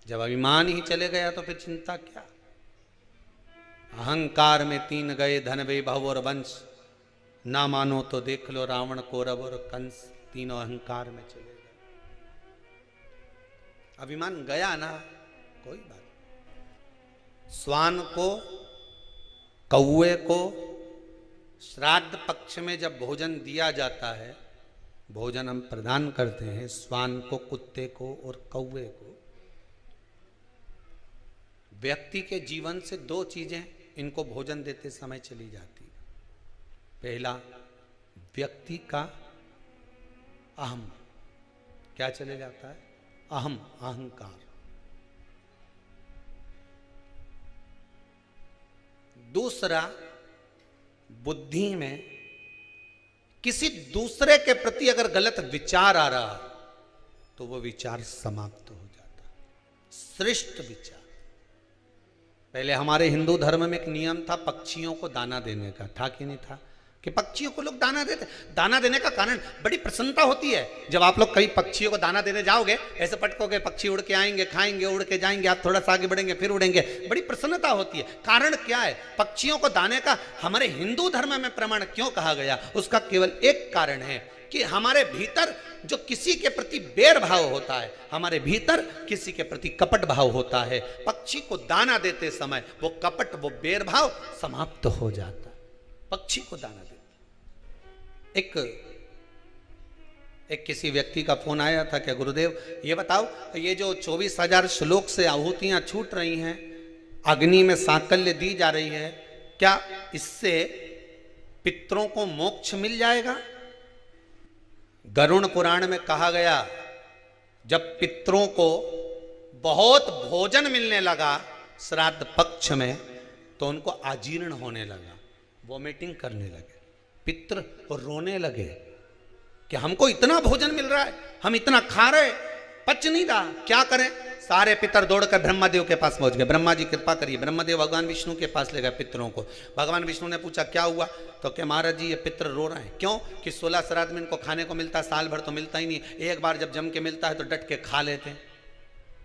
जब अभिमान ही चले गया तो फिर चिंता क्या। अहंकार में 3 गए, धन वैभव और वंश, ना मानो तो देख लो रावण, कौरव और कंस, तीनों अहंकार में चले गए। अभिमान गया ना, कोई बात नहीं। श्वान को, कौवे को श्राद्ध पक्ष में जब भोजन दिया जाता है, भोजन हम प्रदान करते हैं श्वान को, कुत्ते को और कौवे को। व्यक्ति के जीवन से 2 चीजें इनको भोजन देते समय चली जाती। पहला, व्यक्ति का अहम, क्या चले जाता है? अहम, अहंकार। दूसरा, बुद्धि में किसी दूसरे के प्रति अगर गलत विचार आ रहा तो वो विचार समाप्त हो जाता। श्रेष्ठ विचार। पहले हमारे हिंदू धर्म में एक नियम था पक्षियों को दाना देने का, था कि नहीं था? कि पक्षियों को लोग दाना देते। दाना देने का कारण बड़ी प्रसन्नता होती है। जब आप लोग कई पक्षियों को दाना देने जाओगे, ऐसे पटकोगे, पक्षी उड़ के आएंगे, खाएंगे, उड़ के जाएंगे, आप थोड़ा सा आगे बढ़ेंगे, फिर उड़ेंगे, बड़ी प्रसन्नता होती है। कारण क्या है? पक्षियों को दाने का हमारे हिंदू धर्म में प्रमाण क्यों कहा गया? उसका केवल एक कारण है कि हमारे भीतर जो किसी के प्रति बैर भाव होता है, हमारे भीतर किसी के प्रति कपट भाव होता है, पक्षी को दाना देते समय वो कपट, वो बैर भाव समाप्त हो जाता। पक्षी को दाना देते। एक किसी व्यक्ति का फोन आया था, क्या गुरुदेव ये बताओ, ये जो 24,000 श्लोक से आहुतियां छूट रही हैं, अग्नि में सांकल्य दी जा रही है, क्या इससे पितरों को मोक्ष मिल जाएगा? गरुड़ पुराण में कहा गया, जब पितरों को बहुत भोजन मिलने लगा श्राद्ध पक्ष में, तो उनको अजीर्ण होने लगा, वॉमिटिंग करने लगे, पितर रोने लगे कि हमको इतना भोजन मिल रहा है, हम इतना खा रहे, पच नहीं रहा, क्या करें? सारे पितर दौड़कर ब्रह्मादेव के पास पहुंच गए। ब्रह्मा जी कृपा करिए। ब्रह्मादेव भगवान विष्णु के पास ले गए पितरों को। भगवान विष्णु ने पूछा क्या हुआ? तो क्या महाराज जी ये पितर रो रहे हैं। क्यों? कि 16 श्राद्ध में इनको खाने को मिलता है, साल भर तो मिलता ही नहीं, एक बार जब जम के मिलता है तो डट के खा लेते हैं,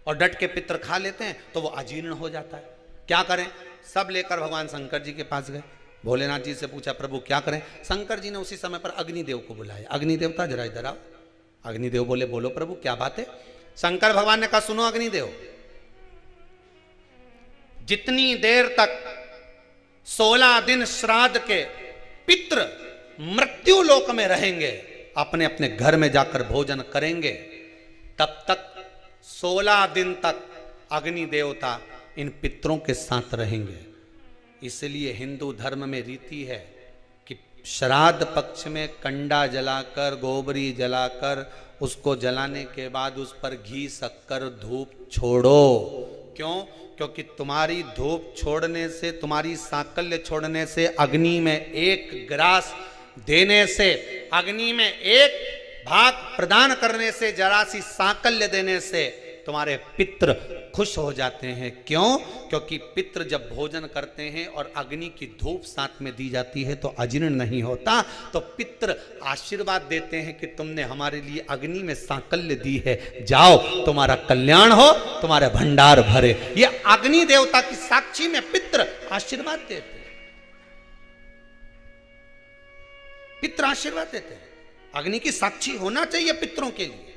और डट के पितर खा लेते हैं तो वो अजीर्ण हो जाता है। क्या करें? सब लेकर भगवान शंकर जी के पास गए। भोलेनाथ जी से पूछा प्रभु क्या करें? शंकर जी ने उसी समय पर अग्निदेव को बुलाया। अग्निदेवता जरा इधर आओ। अग्निदेव बोले बोलो प्रभु क्या बात है? शंकर भगवान ने कहा सुनो अग्निदेव, जितनी देर तक 16 दिन श्राद्ध के पितृ मृत्यु लोक में रहेंगे, अपने अपने घर में जाकर भोजन करेंगे, तब तक 16 दिन तक अग्नि देवता इन पितरों के साथ रहेंगे। इसलिए हिंदू धर्म में रीति है कि श्राद्ध पक्ष में कंडा जलाकर, गोबरी जलाकर, उसको जलाने के बाद उस पर घी, शक्कर, धूप छोड़ो। क्यों? क्योंकि तुम्हारी धूप छोड़ने से, तुम्हारी सांकल्य छोड़ने से, अग्नि में एक ग्रास देने से, अग्नि में एक भाग प्रदान करने से, जरा सी सांकल्य देने से तुम्हारे पितृ खुश हो जाते हैं। क्यों? क्योंकि पितृ जब भोजन करते हैं और अग्नि की धूप साथ में दी जाती है तो अजीर्ण नहीं होता। तो पितृ आशीर्वाद देते हैं कि तुमने हमारे लिए अग्नि में सांकल्य दी है, जाओ तुम्हारा कल्याण हो, तुम्हारे भंडार भरे। ये अग्नि देवता की साक्षी में पितृ आशीर्वाद देते हैं। पितृ आशीर्वाद देते हैं। अग्नि की साक्षी होना चाहिए पितरों के लिए।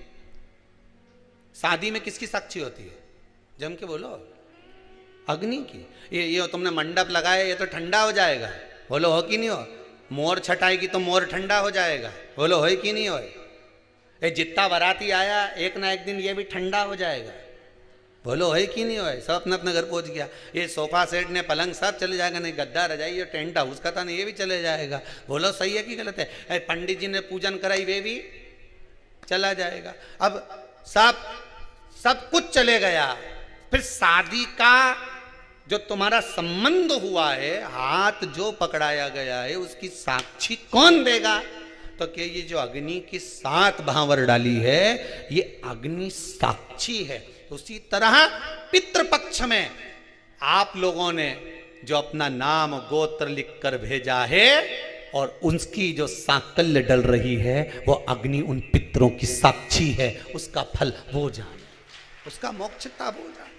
शादी में किसकी साक्षी होती है? जम के बोलो, अग्नि की। ये तुमने मंडप लगाया, ये तो ठंडा हो जाएगा, बोलो हो कि नहीं हो? मोर छटाएगी तो मोर ठंडा हो जाएगा, बोलो हो कि नहीं हो? ये जितना बाराती आया एक ना एक दिन ये भी ठंडा हो जाएगा, बोलो है कि नहीं हो? सब अपना अपना घर पहुंच गया। ये सोफा सेट ने पलंग सब चले जाएगा, नहीं गद्दा रजाई और टेंट हाउस का था नहीं, ये भी चले जाएगा, बोलो सही है कि गलत है? पंडित जी ने पूजन कराई, वे भी चला जाएगा। अब सब कुछ चले गया। फिर शादी का जो तुम्हारा संबंध हुआ है, हाथ जो पकड़ाया गया है, उसकी साक्षी कौन देगा? तो क्या ये जो अग्नि की 7 भांवर डाली है, ये अग्नि साक्षी है। उसी तरह पितृपक्ष में आप लोगों ने जो अपना नाम गोत्र लिखकर भेजा है और उसकी जो सांकल्य डल रही है, वो अग्नि उन पितरों की साक्षी है, उसका फल वो जाने। उसका मोक्ष तब हो जाए।